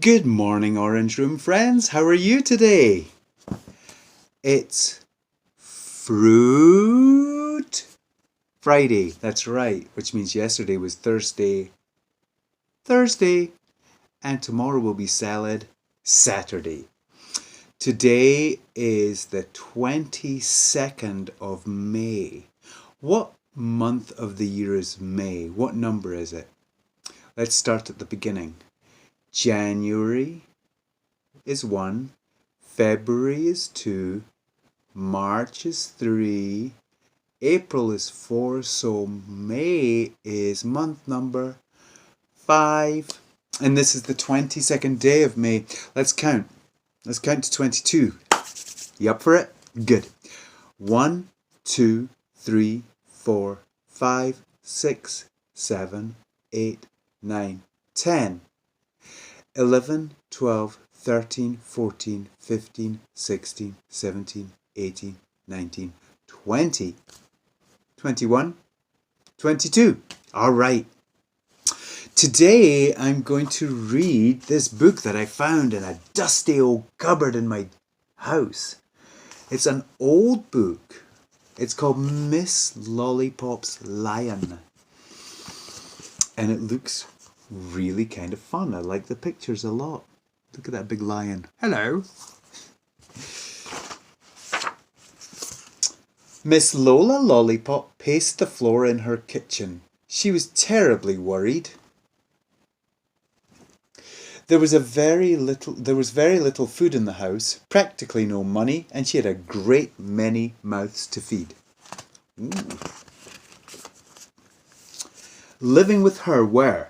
Good morning, Orange Room friends. How are you today? It's Fruit Friday. That's right, which means yesterday was Thursday, and tomorrow will be Salad Saturday. Today is the 22nd of May. What month of the year is May? What number is it? Let's start at the beginning. January is 1, February is 2, March is 3, April is 4, so May is month number 5. And this is the 22nd day of May. Let's count. Let's count to 22. You up for it? Good. 1, 2, 3, 4, 5, 6, 7, 8, 9, 10. 11, 12, 13, 14, 15, 16, 17, 18, 19, 20, 21, 22. All right. Today I'm going to read this book that I found in a dusty old cupboard in my house. It's an old book. It's called Miss Lollipop's Lion. And it looks really kind of fun. I like the pictures a lot. Look at that big lion. Hello. Miss Lola Lollipop paced the floor in her kitchen. She was terribly worried. There was very little food in the house, practically no money, and she had a great many mouths to feed. Ooh. Living with her were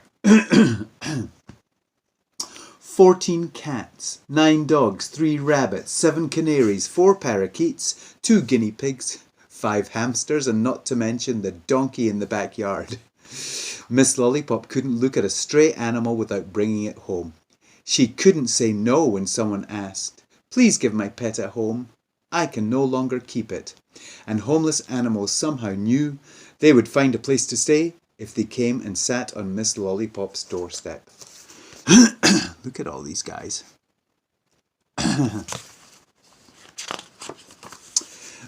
14 cats, 9 dogs, 3 rabbits, 7 canaries, 4 parakeets, 2 guinea pigs, 5 hamsters, and not to mention the donkey in the backyard. Miss Lollipop couldn't look at a stray animal without bringing it home. She couldn't say no when someone asked, "Please give my pet a home. I can no longer keep it." And homeless animals somehow knew they would find a place to stay if they came and sat on Miss Lollipop's doorstep. Look at all these guys.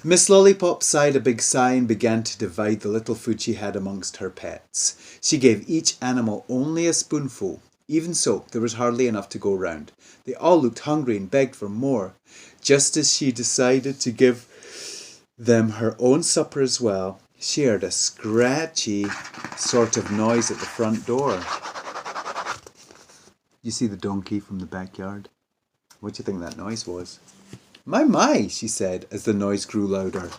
Miss Lollipop sighed a big sigh and began to divide the little food she had amongst her pets. She gave each animal only a spoonful. Even so, there was hardly enough to go round. They all looked hungry and begged for more. Just as she decided to give them her own supper as well, she heard a scratchy sort of noise at the front door. You see the donkey from the backyard? What do you think that noise was? My, she said as the noise grew louder.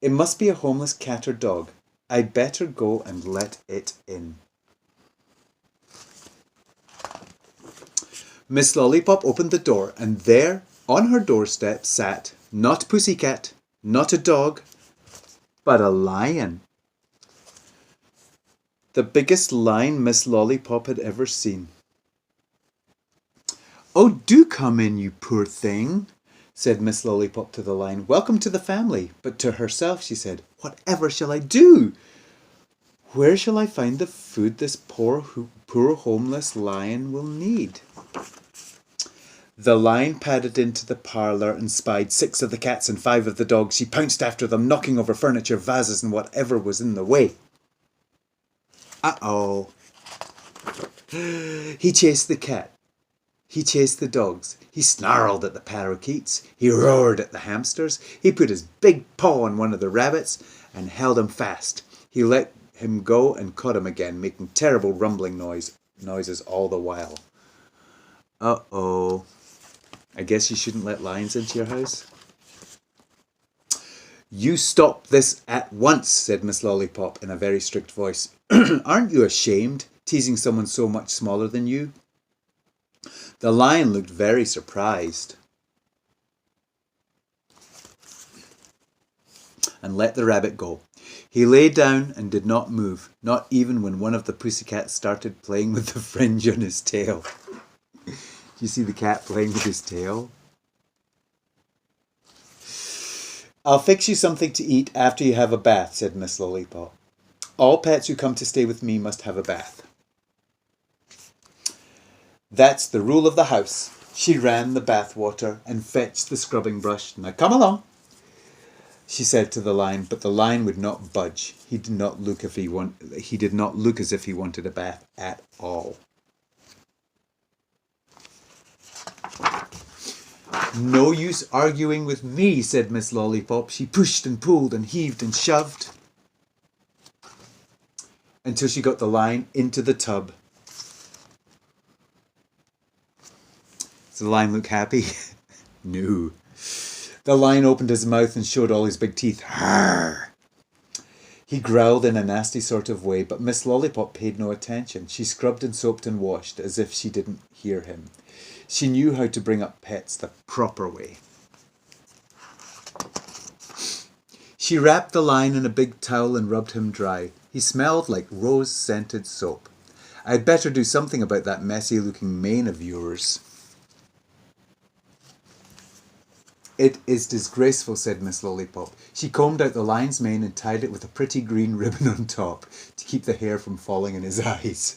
It must be a homeless cat or dog. I'd better go and let it in. Miss Lollipop opened the door, and there, on her doorstep, sat not Pussycat, not a dog, but a lion. The biggest lion Miss Lollipop had ever seen. "Oh, do come in, you poor thing," said Miss Lollipop to the lion. "Welcome to the family." But to herself she said, "Whatever shall I do? Where shall I find the food this poor homeless lion will need?" The lion padded into the parlour and spied 6 of the cats and 5 of the dogs. She pounced after them, knocking over furniture, vases, and whatever was in the way. Uh-oh. He chased the cat. He chased the dogs. He snarled at the parakeets. He roared at the hamsters. He put his big paw on one of the rabbits and held him fast. He let him go and caught him again, making terrible rumbling noises all the while. Uh-oh. I guess you shouldn't let lions into your house. "You stop this at once," said Miss Lollipop in a very strict voice. "Aren't you ashamed, teasing someone so much smaller than you?" The lion looked very surprised and let the rabbit go. He lay down and did not move, not even when one of the pussycats started playing with the fringe on his tail. You see the cat playing with his tail? "I'll fix you something to eat after you have a bath," said Miss Lollipop. "All pets who come to stay with me must have a bath." That's the rule of the house. She ran the bathwater and fetched the scrubbing brush. Now come along, she said to the lion, but the lion would not budge. He did not look as if he wanted a bath at all. No use arguing with me, said Miss Lollipop. She pushed and pulled and heaved and shoved until she got the lion into the tub. Does the lion look happy? No. The lion opened his mouth and showed all his big teeth. Arr! He growled in a nasty sort of way, but Miss Lollipop paid no attention. She scrubbed and soaped and washed as if she didn't hear him. She knew how to bring up pets the proper way. She wrapped the lion in a big towel and rubbed him dry. He smelled like rose-scented soap. I'd better do something about that messy-looking mane of yours. It is disgraceful, said Miss Lollipop. She combed out the lion's mane and tied it with a pretty green ribbon on top to keep the hair from falling in his eyes.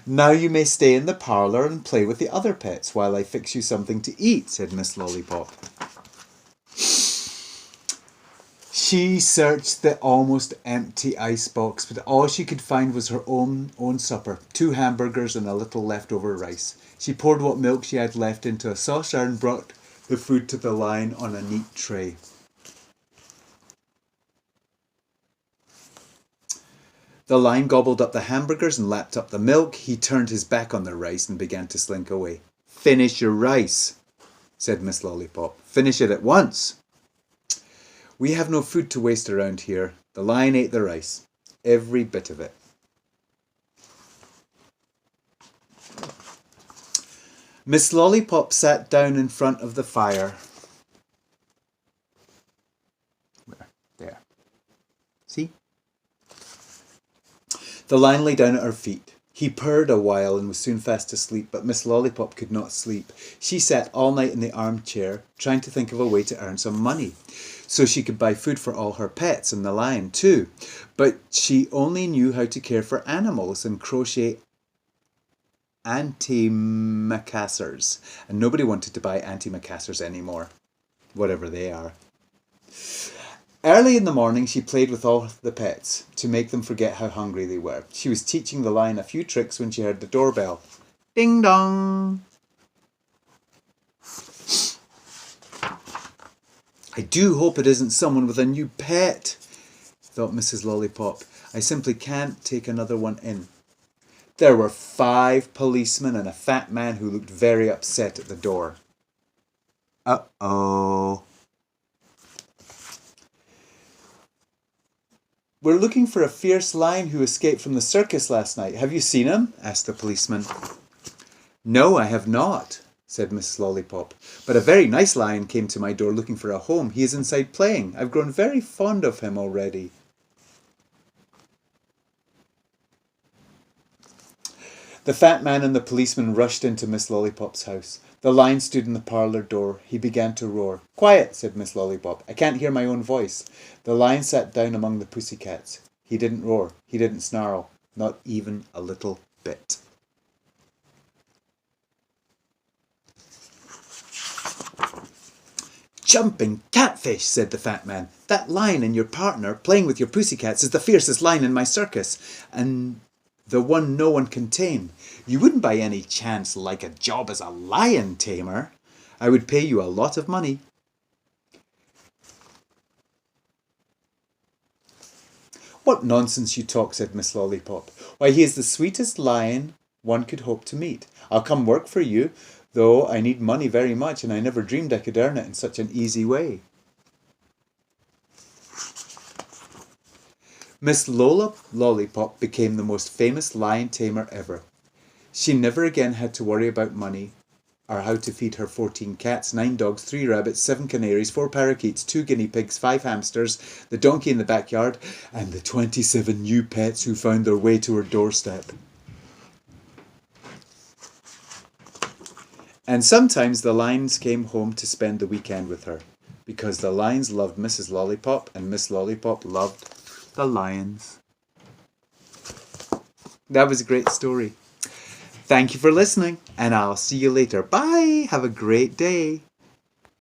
Now you may stay in the parlour and play with the other pets while I fix you something to eat, said Miss Lollipop. She searched the almost empty icebox, but all she could find was her own supper, 2 hamburgers and a little leftover rice. She poured what milk she had left into a saucer and brought the food to the lion on a neat tray. The lion gobbled up the hamburgers and lapped up the milk. He turned his back on the rice and began to slink away. Finish your rice, said Miss Lollipop. Finish it at once. We have no food to waste around here. The lion ate the rice, every bit of it. Miss Lollipop sat down in front of the fire. There. See? The lion lay down at her feet. He purred a while and was soon fast asleep, but Miss Lollipop could not sleep. She sat all night in the armchair, trying to think of a way to earn some money, so she could buy food for all her pets and the lion too. But she only knew how to care for animals and crochet antimacassars, and nobody wanted to buy antimacassars anymore, whatever they are. Early in the morning, she played with all the pets to make them forget how hungry they were. She was teaching the lion a few tricks when she heard the doorbell. Ding dong! I do hope it isn't someone with a new pet, thought Mrs. Lollipop. I simply can't take another one in. There were 5 policemen and a fat man who looked very upset at the door. Uh-oh. We're looking for a fierce lion who escaped from the circus last night. Have you seen him? Asked the policeman. No, I have not, said Mrs. Lollipop. But a very nice lion came to my door looking for a home. He is inside playing. I've grown very fond of him already. The fat man and the policeman rushed into Miss Lollipop's house. The lion stood in the parlour door. He began to roar. Quiet, said Miss Lollipop. I can't hear my own voice. The lion sat down among the pussycats. He didn't roar. He didn't snarl. Not even a little bit. Jumping catfish, said the fat man. That lion and your partner playing with your pussycats is the fiercest lion in my circus, and the one no one can tame. You wouldn't by any chance like a job as a lion tamer? I would pay you a lot of money. What nonsense you talk, said Miss Lollipop. Why, he is the sweetest lion one could hope to meet. I'll come work for you, though I need money very much, and I never dreamed I could earn it in such an easy way. Miss Lollipop became the most famous lion tamer ever. She never again had to worry about money or how to feed her 14 cats, 9 dogs, 3 rabbits, 7 canaries, 4 parakeets, 2 guinea pigs, 5 hamsters, the donkey in the backyard, and the 27 new pets who found their way to her doorstep. And sometimes the lions came home to spend the weekend with her, because the lions loved Mrs. Lollipop and Miss Lollipop loved the lions. That was a great story. Thank you for listening, and I'll see you later. Bye. Have a great day.